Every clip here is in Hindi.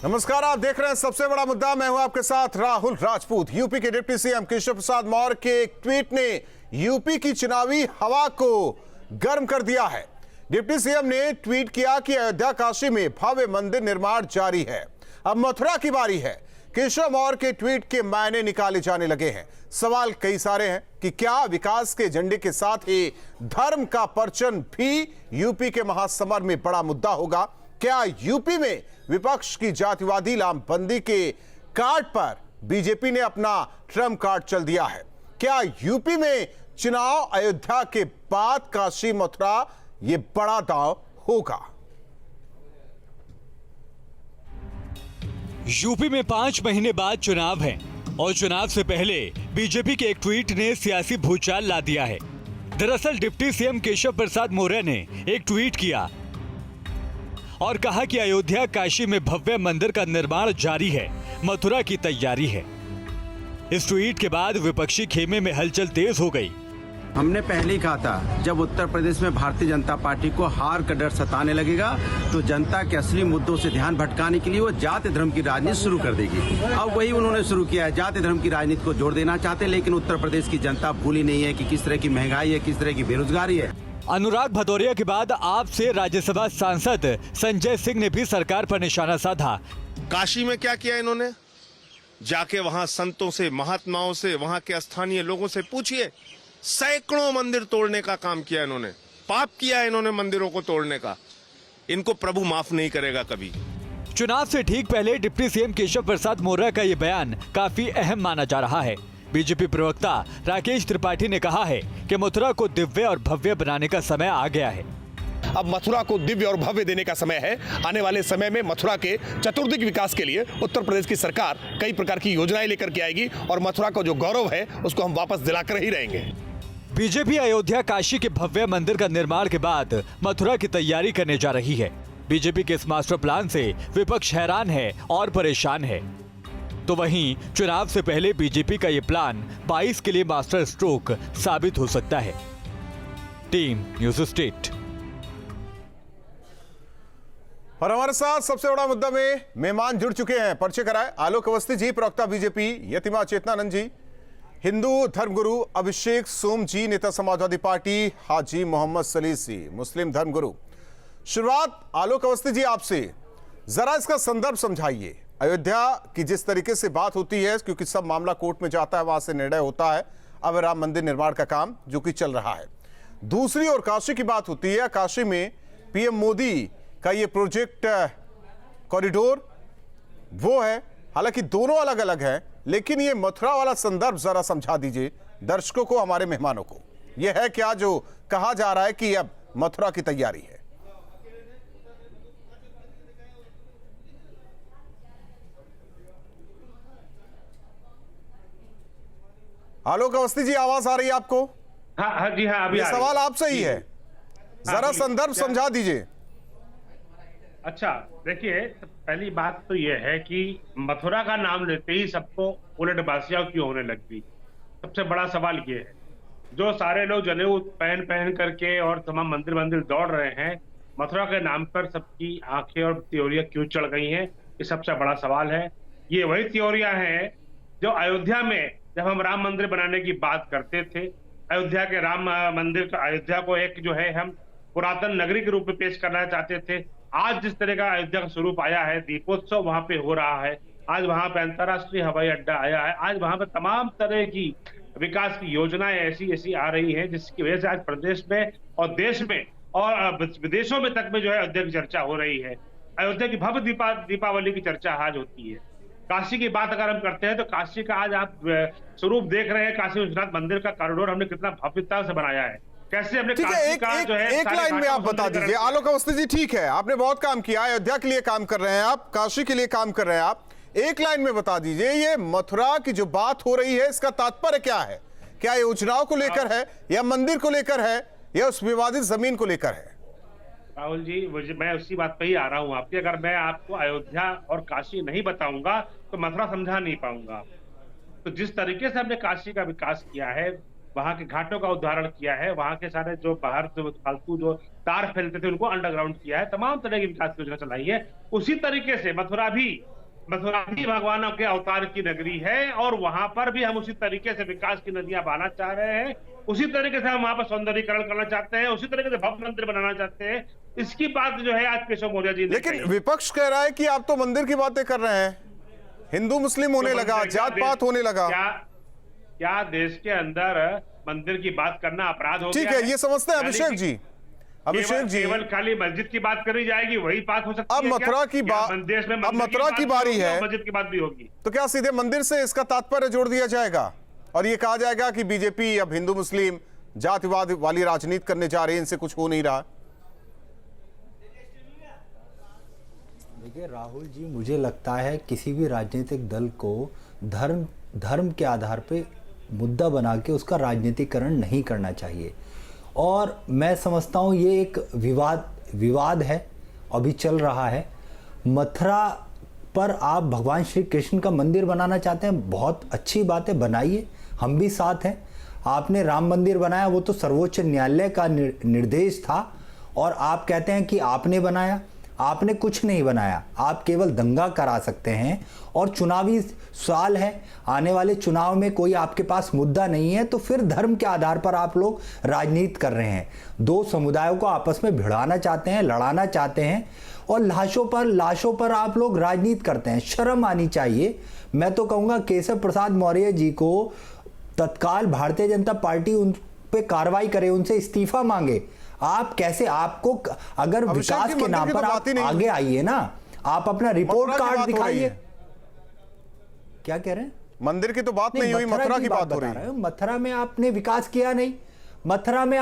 नमस्कार, आप देख रहे हैं सबसे बड़ा मुद्दा। मैं हूं आपके साथ राहुल राजपूत। यूपी के डिप्टी सीएम केशव प्रसाद मौर्य के एक ट्वीट ने यूपी की चुनावी हवा को गर्म कर दिया है। डिप्टी सीएम ने ट्वीट किया कि अयोध्या काशी में भव्य मंदिर निर्माण जारी है, अब मथुरा की बारी है। केशव मौर्य के ट्वीट के मायने निकाले जाने लगे हैं। सवाल कई सारे हैं कि क्या विकास के एजेंडे के साथ ही धर्म का परचम भी यूपी के महासमर में बड़ा मुद्दा होगा? क्या यूपी में विपक्ष की जातिवादी लामबंदी के कार्ड पर बीजेपी ने अपना ट्रम्प कार्ड चल दिया है? क्या यूपी में चुनाव अयोध्या के बाद काशी मथुरा ये बड़ा दांव होगा? यूपी में 5 महीने बाद चुनाव है और चुनाव से पहले बीजेपी के एक ट्वीट ने सियासी भूचाल ला दिया है। दरअसल डिप्टी सीएम केशव प्रसाद मौर्य ने एक ट्वीट किया और कहा कि अयोध्या काशी में भव्य मंदिर का निर्माण जारी है, मथुरा की तैयारी है। इस ट्वीट के बाद विपक्षी खेमे में हलचल तेज हो गई। हमने पहले ही कहा था, जब उत्तर प्रदेश में भारतीय जनता पार्टी को हार का डर सताने लगेगा तो जनता के असली मुद्दों से ध्यान भटकाने के लिए वो जाति धर्म की राजनीति शुरू कर देगी। अब वही उन्होंने शुरू किया है, जाति धर्म की राजनीति को जोड़ देना चाहते हैं। लेकिन उत्तर प्रदेश की जनता भूली नहीं है कि किस तरह की महंगाई है, किस तरह की बेरोजगारी है। अनुराग भदौरिया के बाद आप से राज्यसभा सांसद संजय सिंह ने भी सरकार पर निशाना साधा। काशी में क्या किया इन्होंने? जाके वहां संतों से, महात्माओं से, वहां के स्थानीय लोगों से पूछिए। सैकड़ों मंदिर तोड़ने का काम किया इन्होंने, पाप किया इन्होंने मंदिरों को तोड़ने का। इनको प्रभु माफ नहीं करेगा कभी। चुनाव से ठीक पहले डिप्टी सीएम केशव प्रसाद मौर्य का ये बयान काफी अहम माना जा रहा है। बीजेपी प्रवक्ता राकेश त्रिपाठी ने कहा है कि मथुरा को दिव्य और भव्य बनाने का समय आ गया है। अब मथुरा को दिव्य और भव्य देने का समय है। आने वाले समय में मथुरा के चतुर्दिक विकास के लिए उत्तर प्रदेश की सरकार कई प्रकार की योजनाएं लेकर के आएगी और मथुरा का जो गौरव है उसको हम वापस दिलाकर ही रहेंगे। बीजेपी अयोध्या काशी के भव्य मंदिर का निर्माण के बाद मथुरा की तैयारी करने जा रही है। बीजेपी के इस मास्टर प्लान से विपक्ष हैरान है और परेशान है। तो वहीं चुनाव से पहले बीजेपी का ये प्लान 22 के लिए मास्टर स्ट्रोक साबित हो सकता है। Team news state. और हमारे साथ सबसे बड़ा मुद्दा में मेहमान जुड़ चुके हैं। परिचय कराए आलोक अवस्थी जी, प्रवक्ता बीजेपी, यतिमा चेतनानंद जी, हिंदू धर्मगुरु अभिषेक सोम जी, नेता समाजवादी पार्टी हाजी मोहम्मद सलीसी, मुस्लिम धर्मगुरु। शुरुआत आलोक अवस्थी जी आपसे, जरा इसका संदर्भ समझाइए। अयोध्या की जिस तरीके से बात होती है, क्योंकि सब मामला कोर्ट में जाता है, वहां से निर्णय होता है अब राम मंदिर निर्माण का काम जो कि चल रहा है। दूसरी ओर काशी की बात होती है। काशी में पीएम मोदी का ये प्रोजेक्ट कॉरिडोर वो है, हालांकि दोनों अलग अलग हैं, लेकिन ये मथुरा वाला संदर्भ जरा समझा दीजिए दर्शकों को, हमारे मेहमानों को। यह है क्या जो कहा जा रहा है कि अब मथुरा की तैयारी है? आलोक अवस्थी जी, आवाज आ रही है आपको? हाँ जी हाँ, अभी ये सवाल आपसे ही है, जरा संदर्भ समझा दीजिए। अच्छा, देखिए, पहली बात तो ये है कि मथुरा का नाम लेते ही सबको उलटबाजियां क्यों होने लग गई। सबसे बड़ा सवाल ये है, जो सारे लोग जनेऊ पहन पहन करके और तमाम मंदिर मंदिर दौड़ रहे हैं, मथुरा के नाम पर सबकी आंखें और त्योरियां क्यों चढ़ गई हैं, ये सबसे बड़ा सवाल है। ये वही त्योरियां हैं जो अयोध्या में जब हम राम मंदिर बनाने की बात करते थे, अयोध्या के राम मंदिर का, अयोध्या को एक जो है हम पुरातन नगरी के रूप में पेश करना चाहते थे। आज जिस तरह का अयोध्या का स्वरूप आया है, दीपोत्सव वहां पे हो रहा है, आज वहां पे अंतर्राष्ट्रीय हवाई अड्डा आया है, आज वहां पे तमाम तरह की विकास की योजनाएं ऐसी ऐसी आ रही हैं, जिसकी वजह से आज प्रदेश में और देश में और विदेशों में तक में जो है अयोध्या की चर्चा हो रही है। अयोध्या की भव्य दीपावली की चर्चा आज होती है। काशी की बात अगर हम करते हैं तो काशी का आज आप स्वरूप देख रहे हैं। काशी विश्वनाथ मंदिर का कॉरिडोर हमने कितना भव्यता से बनाया है, कैसे हमने काशी का जो है एक लाइन में आप बता दीजिए। आलोक अवस्थी जी, ठीक है, आपने बहुत काम किया, अयोध्या के लिए काम कर रहे हैं आप, काशी के लिए काम कर रहे हैं आप, एक लाइन में बता दीजिए, ये मथुरा की जो बात हो रही है इसका तात्पर्य क्या है? क्या योजनाओं को लेकर है, या मंदिर को लेकर है, या उस विवादित जमीन को लेकर है? राहुल जी, मैं उसी बात पे ही आ रहा हूँ आपके। अगर मैं आपको अयोध्या और काशी नहीं बताऊंगा तो मथुरा समझा नहीं पाऊंगा। तो जिस तरीके से हमने काशी का विकास किया है, वहां के घाटों का उद्धारण किया है, वहां के सारे जो बाहर जो फालतू जो तार फैलते थे उनको अंडरग्राउंड किया है, तमाम तरह की विकास योजना चलाई है। उसी तरीके से मथुरा भी भगवानों के अवतार की नगरी है और वहां पर भी हम उसी तरीके से विकास की नदियां बहाना चाह रहे हैं, उसी तरीके से हम वहां पर सौंदर्यीकरण करना चाहते हैं, उसी तरीके से भव्य मंदिर बनाना चाहते हैं। इसकी बात जो है आज केशव मौर्य जी ने लेकिन विपक्ष कह रहा है कि आप तो मंदिर की बातें कर रहे हैं, हिंदू मुस्लिम होने लगा, जात पात होने लगा। क्या देश के अंदर मंदिर की बात करना अपराध हो गया? ठीक है, ये समझते हैं अभिषेक जी। अभिषेक जी, केवल खाली मस्जिद की बात करी जाएगी, वही बात हो सकती है। अब मथुरा की बात, अब मथुरा की बारी है, मस्जिद की बात भी होगी। तो क्या सीधे मंदिर से इसका तात्पर्य जोड़ दिया जाएगा और ये कहा जाएगा कि बीजेपी अब हिंदू मुस्लिम जातिवाद वाली राजनीति करने जा रही है, इनसे कुछ हो नहीं रहा? देखिए राहुल जी, मुझे लगता है किसी भी राजनीतिक दल को धर्म के आधार पे मुद्दा बना के उसका राजनीतिकरण नहीं करना चाहिए। और मैं समझता हूँ ये एक विवाद है, अभी चल रहा है। मथुरा पर आप भगवान श्री कृष्ण का मंदिर बनाना चाहते हैं, बहुत अच्छी बात है, बनाइए, हम भी साथ हैं। आपने राम मंदिर बनाया, वो तो सर्वोच्च न्यायालय का निर्देश था, और आप कहते हैं कि आपने बनाया। आपने कुछ नहीं बनाया, आप केवल दंगा करा सकते हैं। और चुनावी साल है, आने वाले चुनाव में कोई आपके पास मुद्दा नहीं है, तो फिर धर्म के आधार पर आप लोग राजनीति कर रहे हैं। दो समुदायों को आपस में भिड़ाना चाहते हैं, लड़ाना चाहते हैं, और लाशों पर आप लोग राजनीति करते हैं। शर्म आनी चाहिए। मैं तो कहूँगा केशव प्रसाद मौर्य जी को तत्काल भारतीय जनता पार्टी उन पे कार्रवाई करे, उनसे इस्तीफा मांगे। आप कैसे, आपको अगर विकास के नाम पर आप आगे आइए ना, आप अपना रिपोर्ट कार्ड दिखाइए। क्या कह रहे हैं? मंदिर की तो बात नहीं हुई, मथुरा की बात हो रही है। मथुरा में आपने विकास किया नहीं। मथुरा में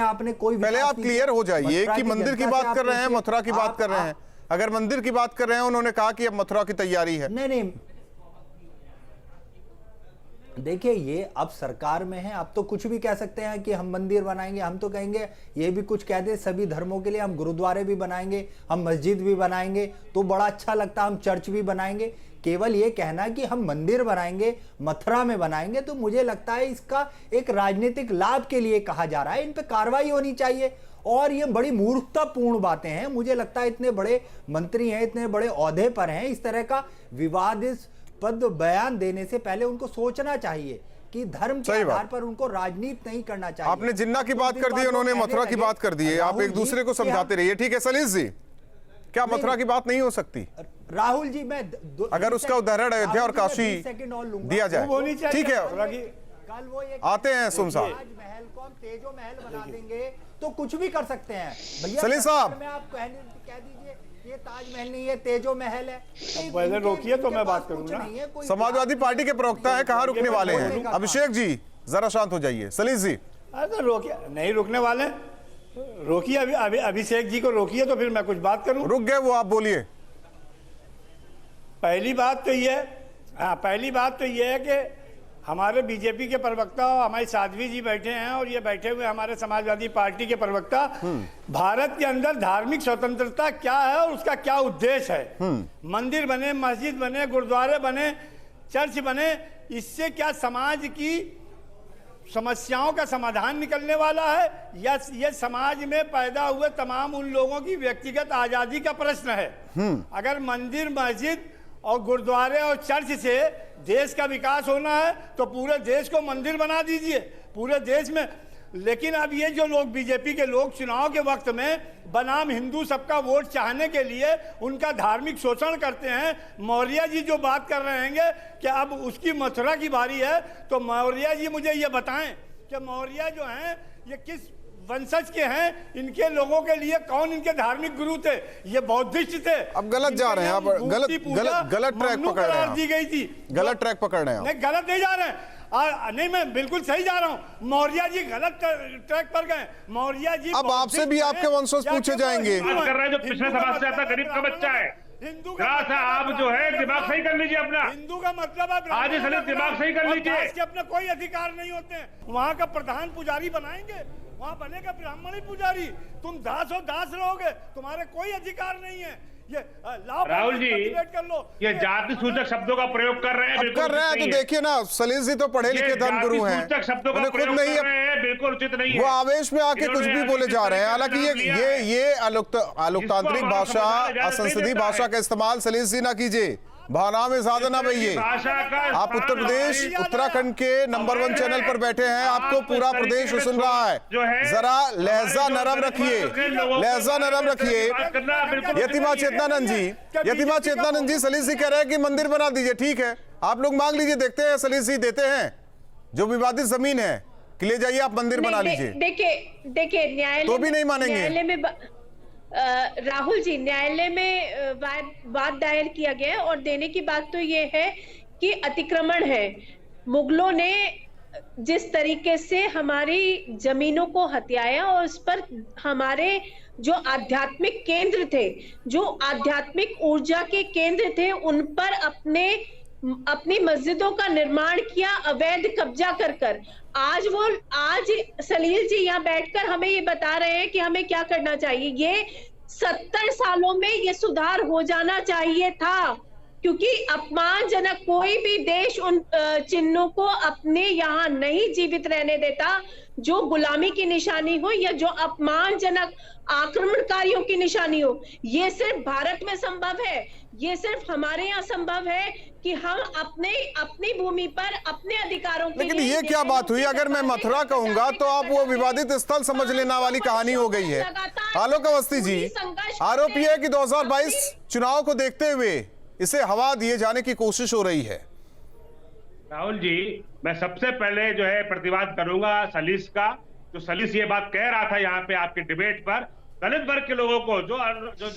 आपने कोई, पहले आप क्लियर हो जाइए कि मंदिर की बात कर रहे हैं, मथुरा की बात कर रहे हैं। अगर मंदिर की बात कर रहे हैं, उन्होंने कहा कि अब मथुरा की तैयारी है। नहीं, देखिए ये अब सरकार में है, अब तो कुछ भी कह सकते हैं कि हम मंदिर बनाएंगे। हम तो कहेंगे, ये भी कुछ कह दे सभी धर्मों के लिए, हम गुरुद्वारे भी बनाएंगे, हम मस्जिद भी बनाएंगे, तो बड़ा अच्छा लगता, हम चर्च भी बनाएंगे। केवल ये कहना कि हम मंदिर बनाएंगे, मथुरा में बनाएंगे, तो मुझे लगता है इसका एक राजनीतिक लाभ के लिए कहा जा रहा है। इन पे कार्रवाई होनी चाहिए। और ये बड़ी मूर्खतापूर्ण बातें हैं। मुझे लगता है इतने बड़े मंत्री हैं, इतने बड़े ओहदे पर हैं, इस तरह का विवादास्पद बयान देने से पहले उनको सोचना चाहिए कि धर्म के आधार पर उनको राजनीति नहीं करना चाहिए। आपने जिन्ना की बात कर दी, उन्होंने मथुरा की बात कर दी है। आप एक दूसरे को समझाते रहिए। ठीक है सलीस जी, क्या मथुरा की बात नहीं हो सकती? राहुल जी, मैं अगर उसका उदाहरण अयोध्या और काशी दिया जाए, ठीक है, कल वो आते हैं सुम साहब, महल को हम तेजो महल बना देंगे तो कुछ भी कर सकते हैं भैया। सलीम साहब, आप कह दीजिए ये ताजमहल नहीं है, तेजो महल है। पहले रोकिए तो मैं बात करूंगा। समाजवादी पार्टी के प्रवक्ता है, कहाँ रुकने वाले हैं? अभिषेक जी जरा शांत हो जाइए। सलीस जी, अरे रोकिए, नहीं रुकने वाले, रोकिए अभी अभिषेक जी को रोकिए तो फिर मैं कुछ बात करूं। रुक गए वो, आप बोलिए। पहली बात तो ये है कि हमारे बीजेपी के प्रवक्ता हमारी साध्वी जी बैठे हैं और ये बैठे हुए हमारे समाजवादी पार्टी के प्रवक्ता, भारत के अंदर धार्मिक स्वतंत्रता क्या है और उसका क्या उद्देश्य है। मंदिर बने, मस्जिद बने, गुरुद्वारे बने, चर्च बने, इससे क्या समाज की समस्याओं का समाधान निकलने वाला है, या ये समाज में पैदा हुए तमाम उन लोगों की व्यक्तिगत आजादी का प्रश्न है? अगर मंदिर, मस्जिद और गुरुद्वारे और चर्च से देश का विकास होना है तो पूरे देश को मंदिर बना दीजिए, पूरे देश में। लेकिन अब ये जो लोग, बीजेपी के लोग, चुनाव के वक्त में बनाम हिंदू सबका वोट चाहने के लिए उनका धार्मिक शोषण करते हैं। मौर्य जी जो बात कर रहे हैं कि अब उसकी मथुरा की बारी है, तो मौर्य जी मुझे ये बताएं कि मौर्य जो हैं ये किस वंशज के हैं, इनके लोगों के लिए कौन इनके धार्मिक गुरु थे? ये बौद्धिस्ट थे। अब गलत जा रहे हैं आप, गलत ट्रैक पकड़ रहे हैं, दी गई थी, गलत ट्रैक पकड़ रहे हैं। नहीं, गलत नहीं जा रहे हैं, नहीं मैं बिल्कुल सही जा रहा हूँ। मौर्य जी गलत ट्रैक पर गए। मौर्य जी, अब आपसे भी आपके वंशज पूछे जाएंगे। बात कर रहे हैं जो पिछले समाज से आता गरीब का बच्चा है, हिंदू का आप जो है दिमाग सही कर लीजिए अपना। हिंदू का मतलब आप आज ही सलीम दिमाग सही कर लीजिए। के अपने कोई अधिकार नहीं होते हैं। वहाँ का प्रधान पुजारी बनाएंगे, वहाँ बनेगा ब्राह्मणी पुजारी, तुम दास हो, दास रहोगे, तुम्हारे कोई अधिकार नहीं है। ये लाभ राहुल जी, डिबेट कर लो। ये जाति सूचक शब्दों का प्रयोग कर रहे हैं, अब बिल्कुल कर रहे हैं उचित तो नहीं है। देखिए ना, सलील जी तो पढ़े लिखे ये धर्मगुरु जाति हैं, सूचक शब्दों का उन्हें खुद प्रयोग नहीं कर है, रहे हैं, बिल्कुल उचित नहीं है। वो आवेश में आके कुछ इन्होंने भी बोले जा रहे हैं। नाम हालांकि लिया ये अलोकतांत्रिक हमारा भाषा, संविधान इजाजत नहीं असंसदीय देता भाषा है। का इस्तेमाल सलील जी ना कीजिए, भावना में ज्यादा ना बहिए। भाषा का आप उत्तर स्थान प्रदेश हमारी- उत्तराखंड के नंबर 1 चैनल पर बैठे हैं, आपको पूरा प्रदेश सुन रहा है। जरा लहजा नरम रखिए, लहजा नरम रखिए। यतिमा चेतनानंद जी, यतिमा चेतनानंद जी, सलील जी कह रहे हैं कि मंदिर बना दीजिए, ठीक है, आप लोग मांग लीजिए, देखते हैं सलील जी देते हैं। जो विवादित जमीन है कि ले जाइए, आप मंदिर बना लीजिए। देखिए न्यायालय तो भी नहीं मानेंगे। न्यायालय में राहुल जी, न्यायालय में वाद दायर किया गया है और देने की बात तो ये है कि अतिक्रमण है। मुगलों ने जिस तरीके से हमारी जमीनों को हथियाया और उस पर हमारे जो आध्यात्मिक केंद्र थे, जो आध्यात्मिक ऊर्जा के केंद्र थे, उन पर अपनी मस्जिदों का निर्माण किया अवैध कब्जा कर। आज सलील जी यहाँ बैठकर हमें ये बता रहे हैं कि हमें क्या करना चाहिए। ये 70 सालों में ये सुधार हो जाना चाहिए था, क्योंकि अपमानजनक कोई भी देश उन चिन्हों को अपने यहाँ नहीं जीवित रहने देता जो गुलामी की निशानी हो या जो अपमानजनक आक्रमणकारियों की निशानी हो। ये सिर्फ भारत में संभव है, ये सिर्फ हमारे यहाँ संभव है कि हम अपनी भूमि पर अपने अधिकारों के लेकिन लिए ये क्या बात हुई? अगर मैं मथुरा कहूंगा तो आप वो विवादित स्थल समझ लेना वाली कहानी हो गई है। आलोक अवस्थी जी, आरोप यह है कि 2022 चुनाव को देखते हुए इसे हवा दिए जाने की कोशिश हो रही है। राहुल जी, मैं सबसे पहले जो है प्रतिवाद करूंगा सलीस का। जो सलीस ये बात कह रहा था यहाँ पे आपके डिबेट पर, दलित वर्ग के लोगों को जो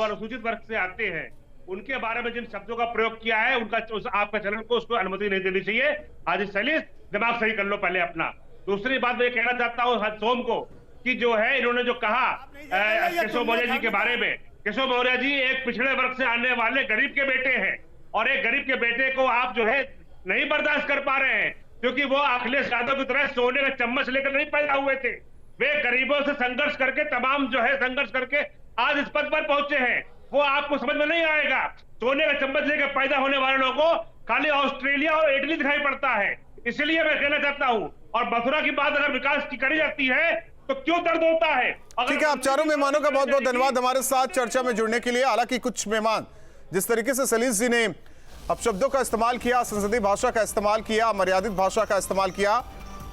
अनुसूचित वर्ग से आते हैं उनके बारे में जिन शब्दों का प्रयोग किया है, आपका चैनल को उसको अनुमति नहीं देनी चाहिए। आज सलीस, दिमाग सही कर लो पहले अपना। दूसरी बात मैं ये कहना चाहता हूँ सोम को कि जो है इन्होंने जो कहा केशव मौर्य जी के बारे में, केशव मौर्य जी एक पिछड़े वर्ग से आने वाले गरीब के बेटे हैं और एक गरीब के बेटे को आप जो है नहीं बर्दाश्त कर पा रहे हैं, क्योंकि वो अखिलेश यादव की तरह सोने का चम्मच लेकर नहीं पैदा हुए थे। वे गरीबों से संघर्ष करके, तमाम जो है संघर्ष करके आज इस पद पर पहुंचे हैं। वो आपको समझ में नहीं आएगा। सोने का चम्मच लेकर पैदा होने वाले लोगों को खाली ऑस्ट्रेलिया और इटली दिखाई पड़ता है। इसलिए मैं कहना चाहता हूं, और मथुरा की बात अगर विकास की करी जाती है तो क्यों दर्द होता है? ठीक है, आप चारों मेहमानों का बहुत बहुत धन्यवाद हमारे साथ चर्चा में जुड़ने के लिए। हालांकि कुछ मेहमान जिस तरीके से सलील जी ने अपशब्दों का इस्तेमाल किया, संसदीय भाषा का इस्तेमाल किया, मर्यादित भाषा का इस्तेमाल किया,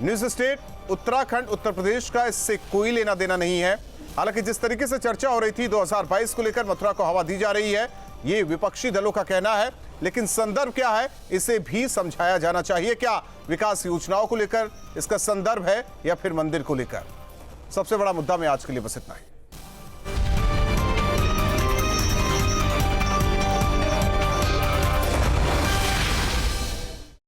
न्यूज स्टेट उत्तराखंड उत्तर प्रदेश का इससे कोई लेना देना नहीं है। हालांकि जिस तरीके से चर्चा हो रही थी 2022 को लेकर मथुरा को हवा दी जा रही है, ये विपक्षी दलों का कहना है, लेकिन संदर्भ क्या है इसे भी समझाया जाना चाहिए। क्या विकास योजनाओं को लेकर इसका संदर्भ है या फिर मंदिर को लेकर? सबसे बड़ा मुद्दा में आज के लिए बस इतना ही।